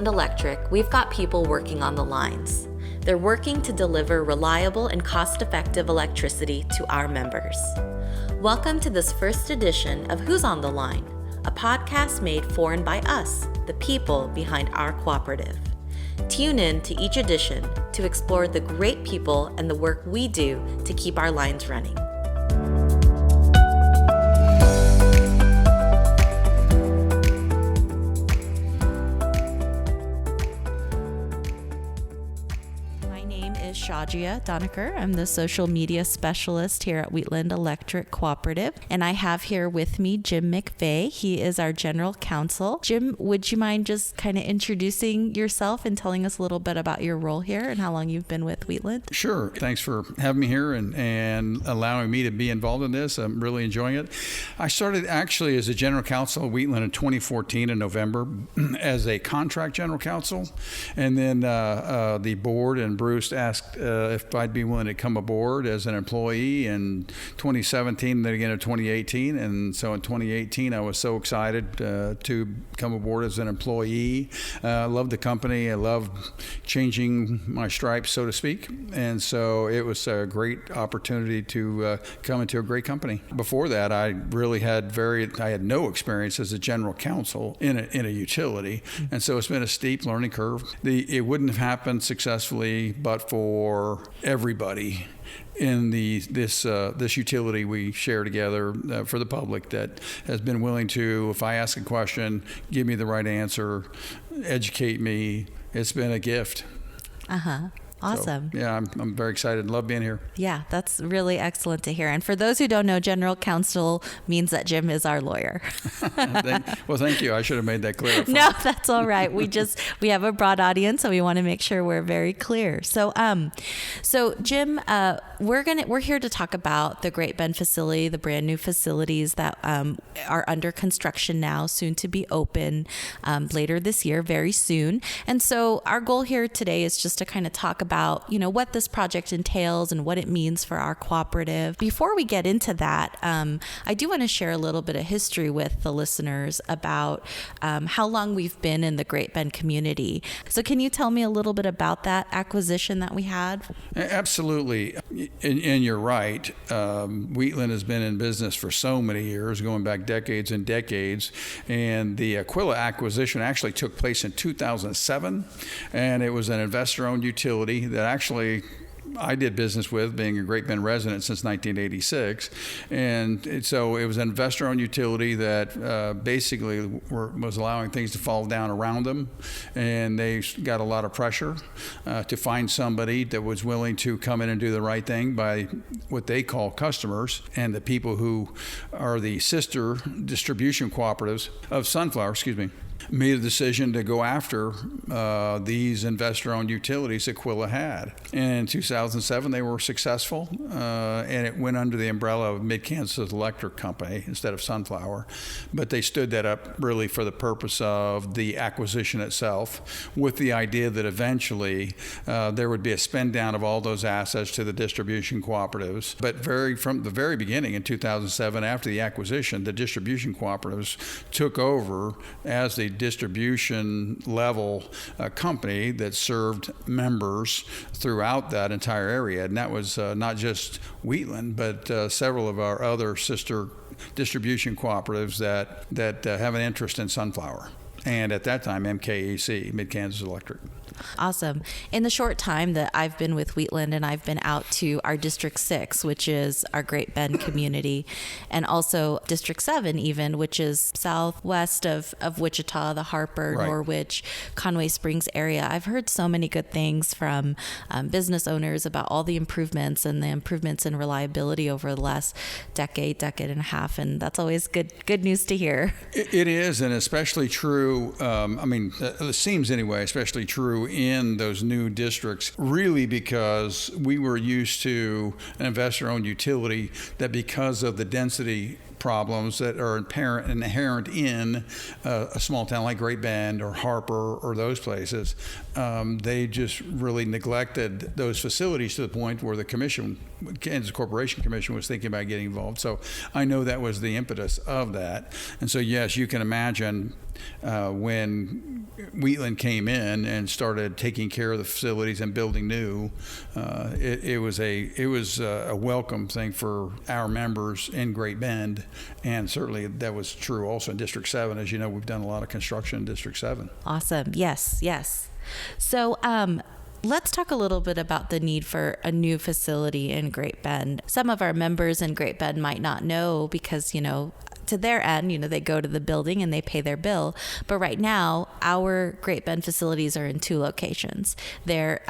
Wheatland Electric, we've got people working on the lines. They're working to deliver reliable and cost-effective electricity to our members. Welcome to this first edition of Who's on the Line, a podcast made for and by us, the people behind our cooperative. Tune in to each edition to explore the great people and the work we do to keep our lines running. Shajia Donaker. I'm the social media specialist here at Wheatland Electric Cooperative, and I have here with me Jim McVey. He is our general counsel. Jim, would you mind just kind of introducing yourself and telling us a little bit about your role here and how long you've been with Wheatland? Sure. Thanks for having me here and allowing me to be involved in this. I'm really enjoying it. I started actually as a general counsel at Wheatland in 2014 in November as a contract general counsel, and then the board and Bruce asked if I'd be willing to come aboard as an employee in 2017, then again in 2018. And so in 2018, I was so excited to come aboard as an employee. I love the company. I love changing my stripes, so to speak. And so it was a great opportunity to come into a great company. Before that, I really had no experience as a general counsel in a utility. And so it's been a steep learning curve. It wouldn't have happened successfully but for everybody in this utility we share together for the public that has been willing to, if I ask a question, give me the right answer, educate me. It's been a gift. Awesome. So, yeah, I'm very excited. Love being here. Yeah, that's really excellent to hear. And for those who don't know, general counsel means that Jim is our lawyer. Well, thank you. I should have made that clear. No, that's all right. We have a broad audience, so we want to make sure we're very clear. So Jim, we're here to talk about the Great Bend facility, the brand new facilities that are under construction now, soon to be open later this year, very soon. And so our goal here today is just to kind of talk about, what this project entails and what it means for our cooperative. Before we get into that, I do want to share a little bit of history with the listeners about how long we've been in the Great Bend community. So can you tell me a little bit about that acquisition that we had? Absolutely. And you're right. Wheatland has been in business for so many years, going back decades and decades. And the Aquila acquisition actually took place in 2007. And it was an investor-owned utility that actually I did business with, being a Great Bend resident since 1986. And so it was an investor-owned utility that basically was allowing things to fall down around them. And they got a lot of pressure to find somebody that was willing to come in and do the right thing by what they call customers and the people who are the sister distribution cooperatives of Sunflower, made a decision to go after these investor-owned utilities Aquila had. And in 2007, they were successful, and it went under the umbrella of Mid-Kansas Electric Company instead of Sunflower. But they stood that up really for the purpose of the acquisition itself, with the idea that eventually there would be a spend down of all those assets to the distribution cooperatives. But from the very beginning in 2007, after the acquisition, the distribution cooperatives took over as the distribution level company that served members throughout that entire area. And that was not just Wheatland, but several of our other sister distribution cooperatives that have an interest in Sunflower. And at that time, MKEC, Mid-Kansas Electric. Awesome. In the short time that I've been with Wheatland, and I've been out to our District 6, which is our Great Bend community, and also District 7 even, which is southwest of Wichita, the Harper, right, Norwich, Conway Springs area. I've heard so many good things from business owners about all the improvements and the improvements in reliability over the last decade and a half, and that's always good news to hear. It is, and especially true, it seems anyway, especially true in those new districts, really because we were used to an investor-owned utility that, because of the density problems that are inherent in a small town like Great Bend or Harper or those places. They just really neglected those facilities to the point where the Kansas Corporation Commission was thinking about getting involved. So I know that was the impetus of that. And so, yes, you can imagine when Wheatland came in and started taking care of the facilities and building new, it was a welcome thing for our members in Great Bend, and certainly that was true also in District 7. As you know, we've done a lot of construction in District 7. Awesome. Yes. So, let's talk a little bit about the need for a new facility in Great Bend. Some of our members in Great Bend might not know because, to their end, they go to the building and they pay their bill. But right now, our Great Bend facilities are in 2 locations. They're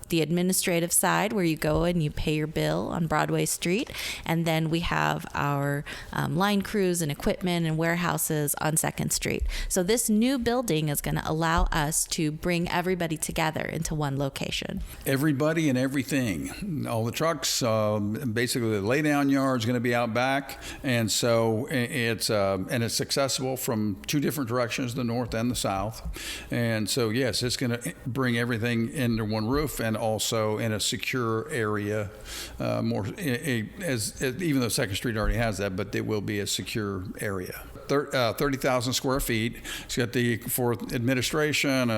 the administrative side where you go and you pay your bill on Broadway Street. And then we have our line crews and equipment and warehouses on 2nd Street. So this new building is going to allow us to bring everybody together into one location. Everybody and everything. All the trucks, basically the laydown yard is going to be out back. And so it's accessible from 2 different directions, the north and the south. And so, yes, it's going to bring everything under one roof and also in a secure area, even though 2nd Street already has that, but it will be a secure area. 30,000 square feet. It's got for administration,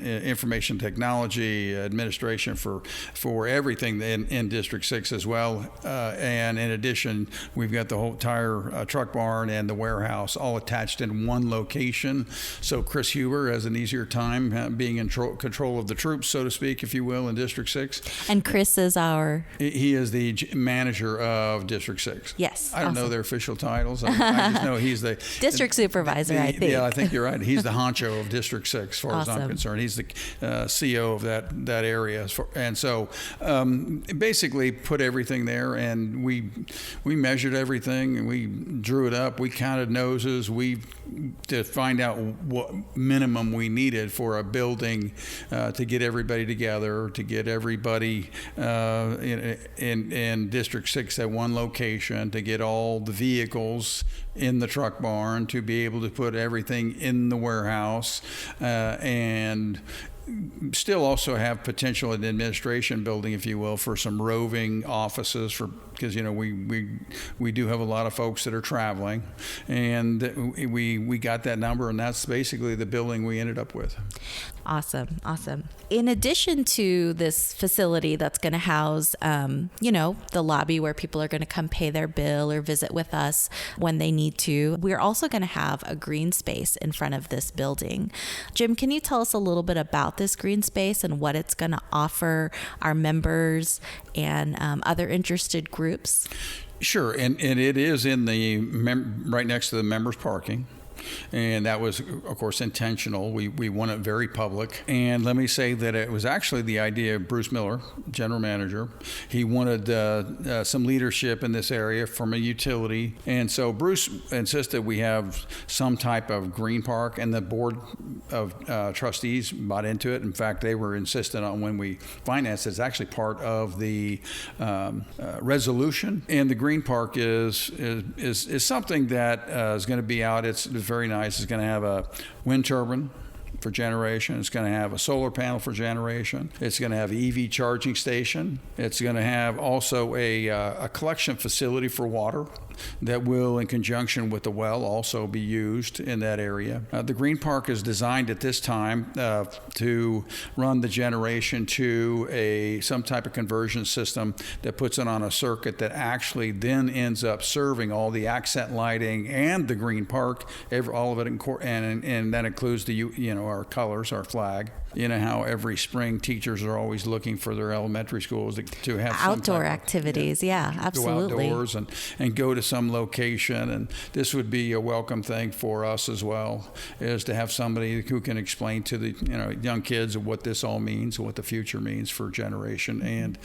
information technology, administration for everything in District 6 as well. And in addition, we've got the whole entire truck barn and the warehouse all attached in one location. So Chris Huber has an easier time being in control of the troops, so to speak, if you will, in District 6. And Chris is He is the manager of District 6. Yes. I don't know their official titles. I just know he's the district supervisor, I think. Yeah, I think you're right. He's the honcho of District 6, as far as I'm concerned. He's the CEO of that area. And so basically put everything there, and we measured everything, and we drew it up. We counted noses. To find out what minimum we needed for a building to get everybody together, to get everybody in District 6 at one location, to get all the vehicles in the truck barn, to be able to put everything in the warehouse, and still also have potential in the administration building, if you will, for some roving offices because we do have a lot of folks that are traveling, and we got that number, and that's basically the building we ended up with. Awesome. In addition to this facility that's going to house, the lobby where people are going to come pay their bill or visit with us when they need to, we're also going to have a green space in front of this building. Jim, can you tell us a little bit about this green space and what it's going to offer our members and other interested groups? Sure, and it is in the right next to the members' parking. And that was, of course, intentional. We want it very public. And let me say that it was actually the idea of Bruce Miller, general manager. He wanted some leadership in this area from a utility. And so Bruce insisted we have some type of green park, and the board of trustees bought into it. In fact, they were insistent on when we financed it. It's actually part of the resolution. And the green park is something that is going to be out. It's very nice. It's going to have a wind turbine for generation. It's going to have a solar panel for generation. It's going to have an EV charging station. It's going to have also a collection facility for water that will, in conjunction with the well, also be used in that area. The green park is designed at this time to run the generation to some type of conversion system that puts it on a circuit that actually then ends up serving all the accent lighting and the green park, all of it, and that includes our colors, our flag. You know how every spring teachers are always looking for their elementary schools to have outdoor activities. Yeah, absolutely. Go outdoors and go to some location. And this would be a welcome thing for us as well, is to have somebody who can explain to the young kids what this all means, what the future means for generation and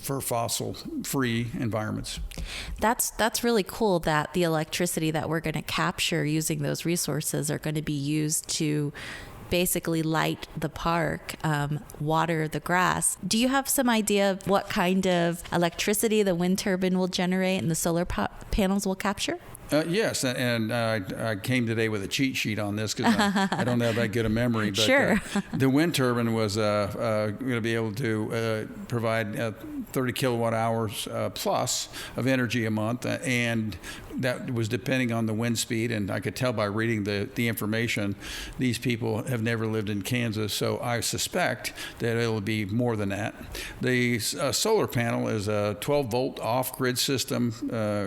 for fossil-free environments. That's really cool that the electricity that we're going to capture using those resources are going to be used to basically light the park, water the grass. Do you have some idea of what kind of electricity the wind turbine will generate and the solar panels will capture? Yes, and I came today with a cheat sheet on this because I don't have that good a memory. But Sure. The wind turbine was going to be able to provide 30 kilowatt hours plus of energy a month, and that was depending on the wind speed. And I could tell by reading the information, these people have never lived in Kansas, so I suspect that it'll be more than that. The solar panel is a 12-volt off-grid system,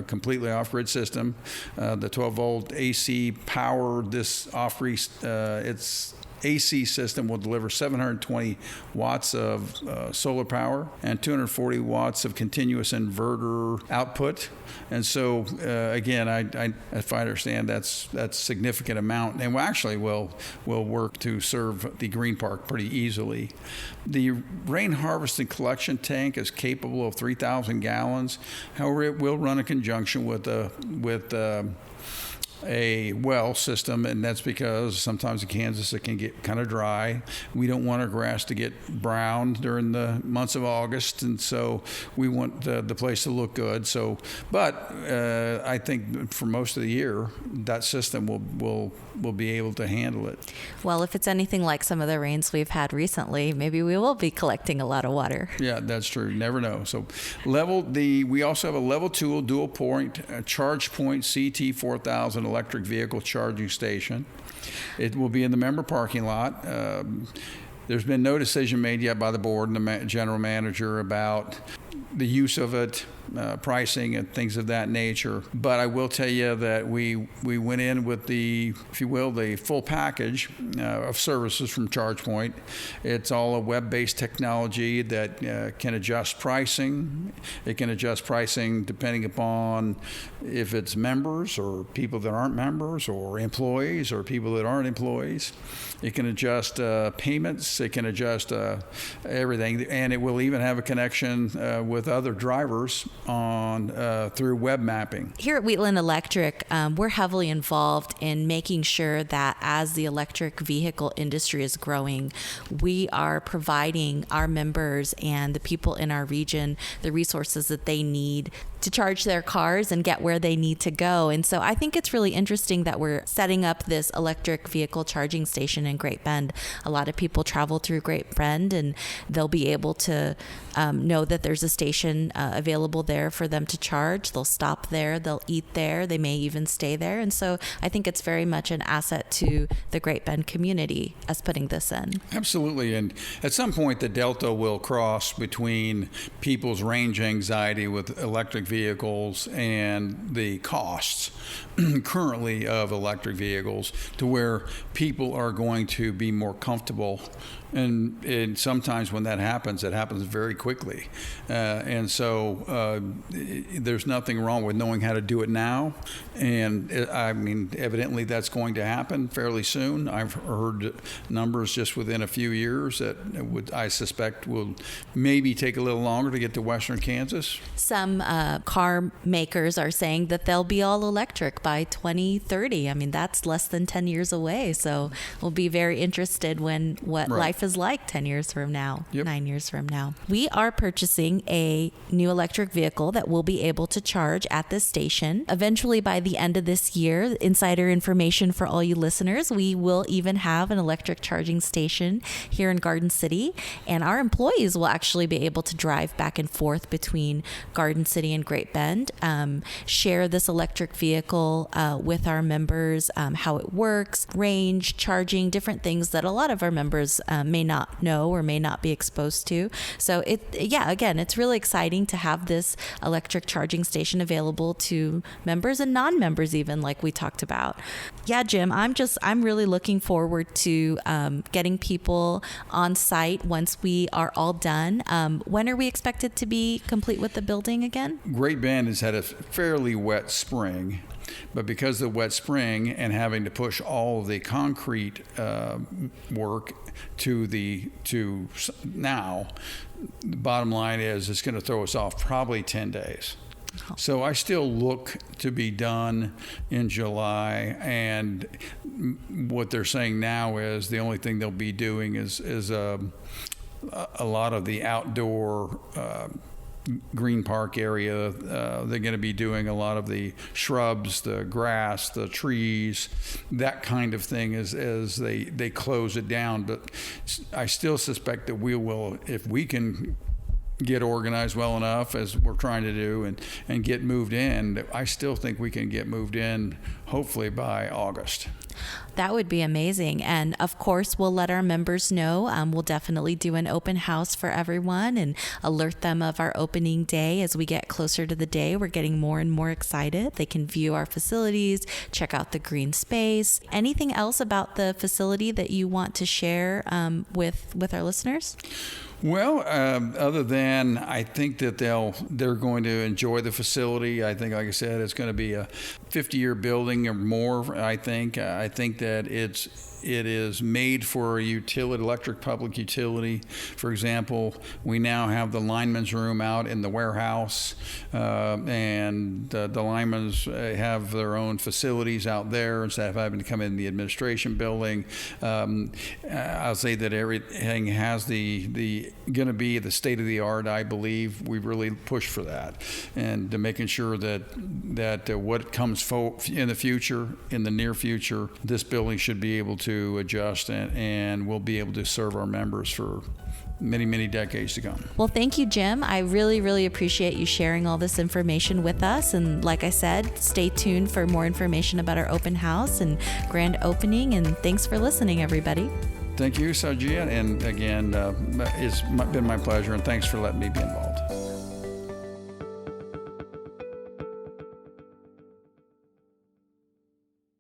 completely off-grid system. The 12-volt AC power, this its AC system will deliver 720 watts of solar power and 240 watts of continuous inverter output. And so, again, if I understand, that's a significant amount, and actually will work to serve the Green Park pretty easily. The rain harvest and collection tank is capable of 3,000 gallons. However, it will run in conjunction with a well system, and that's because sometimes in Kansas it can get kind of dry. We don't want our grass to get brown during the months of August, and so we want the place to look good. But I think for most of the year, that system will be able to handle it. Well, if it's anything like some of the rains we've had recently, maybe we will be collecting a lot of water. Yeah, that's true. Never know. So we also have a level 2 dual point charge point CT4000 electric vehicle charging station. It will be in the member parking lot. There's been no decision made yet by the board and the general manager about the use of it, pricing and things of that nature. But I will tell you that we went in with the full package of services from ChargePoint. It's all a web-based technology that can adjust pricing. It can adjust pricing depending upon if it's members or people that aren't members, or employees or people that aren't employees. It can adjust payments. It can adjust everything, and it will even have a connection with other drivers through web mapping. Here at Wheatland Electric, we're heavily involved in making sure that as the electric vehicle industry is growing, we are providing our members and the people in our region the resources that they need to charge their cars and get where they need to go. And so I think it's really interesting that we're setting up this electric vehicle charging station in Great Bend. A lot of people travel through Great Bend, and they'll be able to know that there's a station available there for them to charge. They'll stop there, they'll eat there, they may even stay there. And so I think it's very much an asset to the Great Bend community as putting this in. Absolutely. And at some point, the delta will cross between people's range anxiety with electric vehicles and the costs currently of electric vehicles, to where people are going to be more comfortable. And sometimes when that happens, it happens very quickly. And so there's nothing wrong with knowing how to do it now. And evidently that's going to happen fairly soon. I've heard numbers just within a few years that I suspect will maybe take a little longer to get to western Kansas. Some car makers are saying that they'll be all electric by 2030. I mean, that's less than 10 years away. So we'll be very interested when what life is like 10 years from now, 9 years from now. We are purchasing a new electric vehicle that will be able to charge at this station. Eventually, by the end of this year, insider information for all you listeners, we will even have an electric charging station here in Garden City, and our employees will actually be able to drive back and forth between Garden City and Great Bend, share this electric vehicle with our members, how it works, range, charging, different things that a lot of our members may not know or may not be exposed to. So again, it's really exciting to have this electric charging station available to members and non-members, even, like we talked about. Yeah, Jim, I'm really looking forward to getting people on site once we are all done. When are we expected to be complete with the building again? Great Bend has had a fairly wet spring. But because of the wet spring and having to push all of the concrete work to now, the bottom line is it's going to throw us off probably 10 days. So I still look to be done in July, and what they're saying now is the only thing they'll be doing is a lot of the outdoor green park area. They're going to be doing a lot of the shrubs, the grass, the trees, that kind of thing as they close it down. But I still suspect that we will, if we can get organized well enough as we're trying to do and get moved in, I still think we can get moved in hopefully by August. That would be amazing. And of course, we'll let our members know. We'll definitely do an open house for everyone and alert them of our opening day. As we get closer to the day, we're getting more and more excited. They can view our facilities, check out the green space. Anything else about the facility that you want to share with our listeners? Well, other than I think that they're going to enjoy the facility. I think, like I said, it's going to be a 50-year building or more. I think that it is made for a electric public utility. For example, we now have the lineman's room out in the warehouse, and the linemen have their own facilities out there instead of having to come in the administration building. I'll say that everything has going to be the state of the art. I believe we really push for that, and to making sure that what comes in the future, in the near future, this building should be able to adjust and we'll be able to serve our members for many, many decades to come. Well, thank you, Jim. I really, really appreciate you sharing all this information with us. And like I said, stay tuned for more information about our open house and grand opening. And thanks for listening, everybody. Thank you, Sajia. And again, it's been my pleasure, and thanks for letting me be involved.